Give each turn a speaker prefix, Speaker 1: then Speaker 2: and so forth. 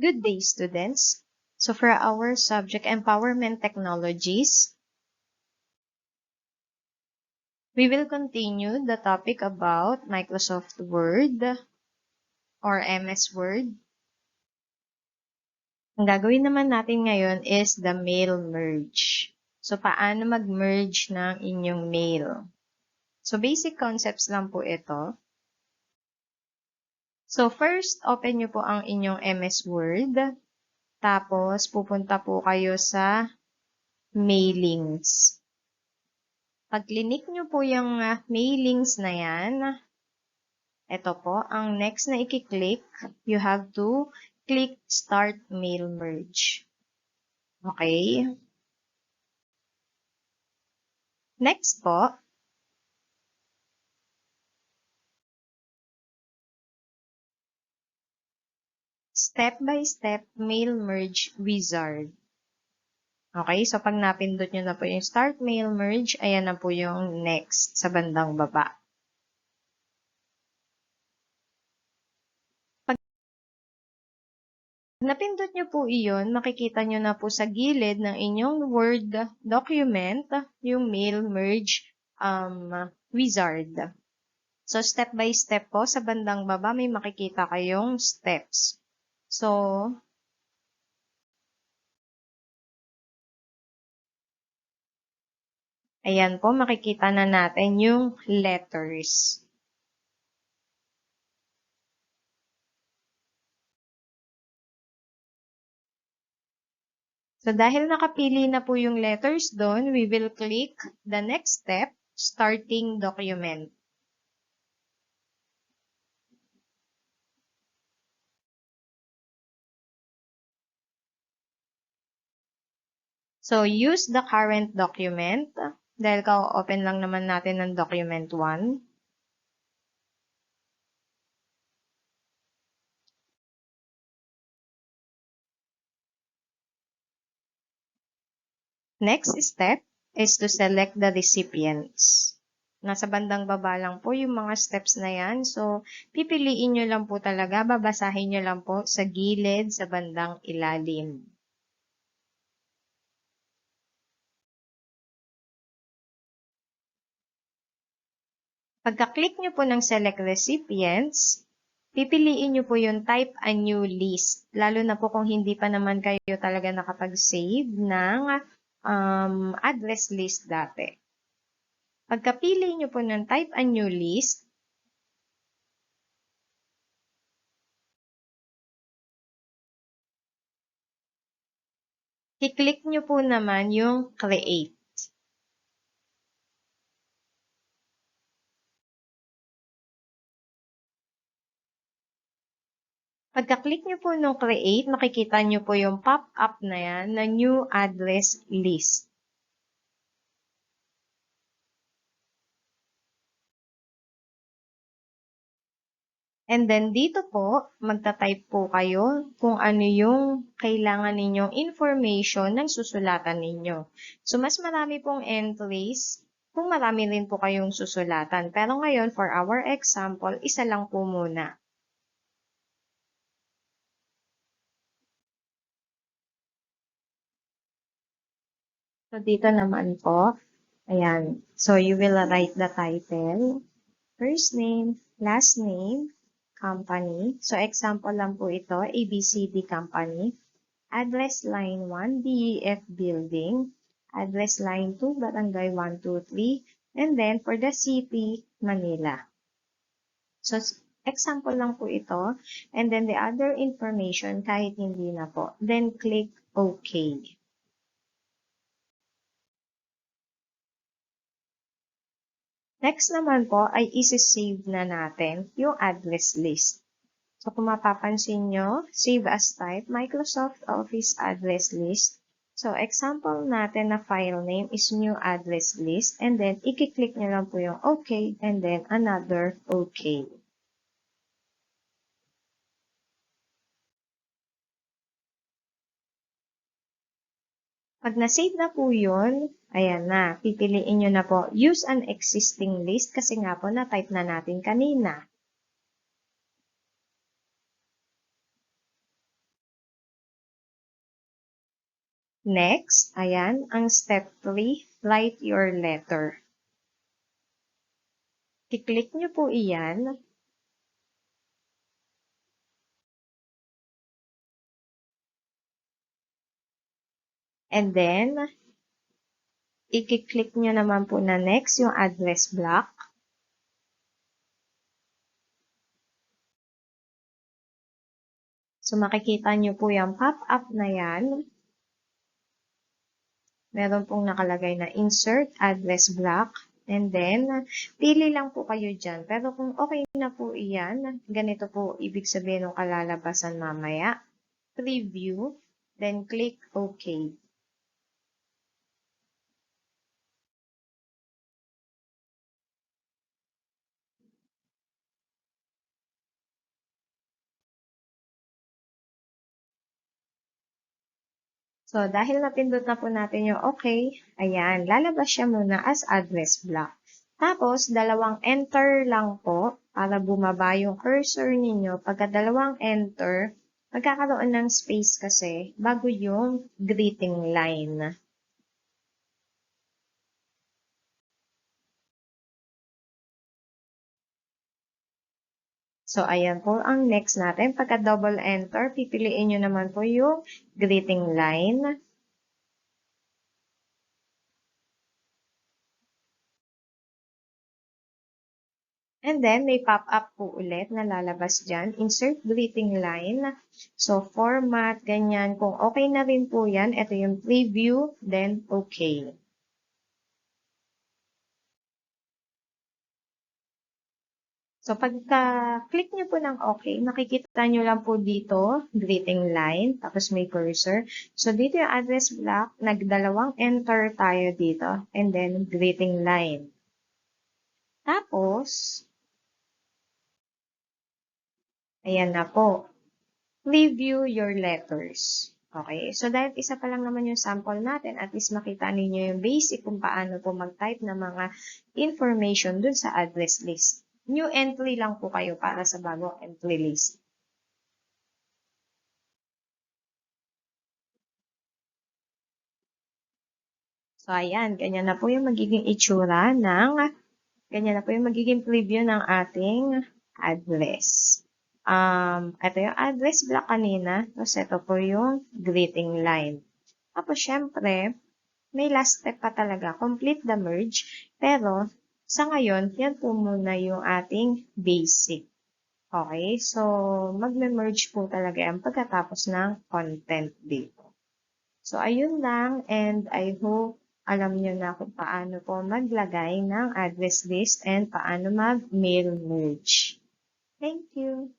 Speaker 1: Good day, students. So for our subject, Empowerment Technologies, we will continue the topic about Microsoft Word or MS Word. Ang gagawin naman natin ngayon is the mail merge. So paano mag-merge ng inyong mail? So basic concepts lang po ito. So first, open nyo po ang inyong MS Word. Tapos pupunta po kayo sa mailings. Pag clinic nyo po yung mailings na yan, ito po, ang next na i-click, you have to click Start Mail Merge. Okay? Next po, step-by-step mail merge wizard. Okay, so pag napindot nyo na po yung Start Mail Merge, ayan na po yung next sa bandang baba. Pag napindot nyo po iyon, makikita nyo na po sa gilid ng inyong Word document, yung Mail Merge wizard. So, step by step po, sa bandang baba, may makikita kayong steps. So, ayan po, makikita na natin yung letters. So, dahil nakapili na po yung letters doon, we will click the next step, starting document. So, use the current document. Dahil ka-open lang naman natin ng document 1. Next step is to select the recipients. Nasa bandang baba lang po yung mga steps na yan. So, pipiliin nyo lang po talaga, babasahin nyo lang po sa gilid sa bandang ilalim. Pagka-click nyo po ng Select Recipients, pipiliin nyo po yung Type a New List. Lalo na po kung hindi pa naman kayo talaga nakapag-save ng address list dati. Pagka-pili nyo po ng Type a New List, i-click nyo po naman yung Create. Pagka-click nyo po ng Create, makikita nyo po yung pop-up na yan na New Address List. And then dito po, magta-type po kayo kung ano yung kailangan ninyong information ng susulatan ninyo. So, mas marami pong entries kung marami rin po kayong susulatan. Pero ngayon, for our example, isa lang po muna. So, dito naman po, ayan. So, you will write the title, first name, last name, company. So, example lang po ito, ABCD Company. Address line 1, DEF Building. Address line 2, Barangay 123. And then, for the city, Manila. So, example lang po ito. And then, the other information, kahit hindi na po. Then, click OK. Next naman po ay isi-save na natin yung address list. So kung mapapansin nyo, save as type, Microsoft Office address list. So example natin na file name is new address list and then i-click nyo lang po yung OK and then another OK. Pag na-save na po yun, ayan na, pipiliin nyo na po, use an existing list kasi nga po na-type na natin kanina. Next, ayan, ang step 3, write your letter. I-click nyo po iyan. And then, i-click nyo naman po na next yung address block. So, makikita nyo po yung pop-up na yan. Meron pong nakalagay na insert address block. And then, pili lang po kayo dyan. Pero kung okay na po iyan, ganito po ibig sabihin ng kalalabasan mamaya. Preview, then click OK. So, dahil napindot na po natin yung okay, ayan, lalabas siya muna as address block. Tapos, dalawang enter lang po para bumaba yung cursor ninyo. Pagka dalawang enter, magkakaroon ng space kasi bago yung greeting line. So, ayan po ang next natin. Pagka double enter, pipiliin nyo naman po yung greeting line. And then, may pop-up po ulit na lalabas dyan. Insert greeting line. So, format, ganyan. Kung okay na rin po yan, ito yung preview, then okay. So, pagka-click nyo po ng okay, makikita nyo lang po dito, greeting line, tapos may cursor. So, dito yung address block, nagdalawang enter tayo dito, and then greeting line. Tapos, ayan na po. Preview your letters. Okay, so dahil isa pa lang naman yung sample natin, at least makita ninyo yung basic kung paano po mag-type ng mga information dun sa address list. New entry lang po kayo para sa bagong entry list. So, ayan, ganyan na po yung magiging itsura ng, ganyan na po yung magiging preview ng ating address. Ito yung address block kanina, tapos ito po yung greeting line. Tapos, syempre, may last step pa talaga, complete the merge. Pero, sa ngayon, yan po muna yung ating basic. Okay? So, magme-merge po talaga yan pagkatapos ng content dito. So, ayun lang, and I hope alam nyo na kung paano po maglagay ng address list and paano mag-mail merge. Thank you!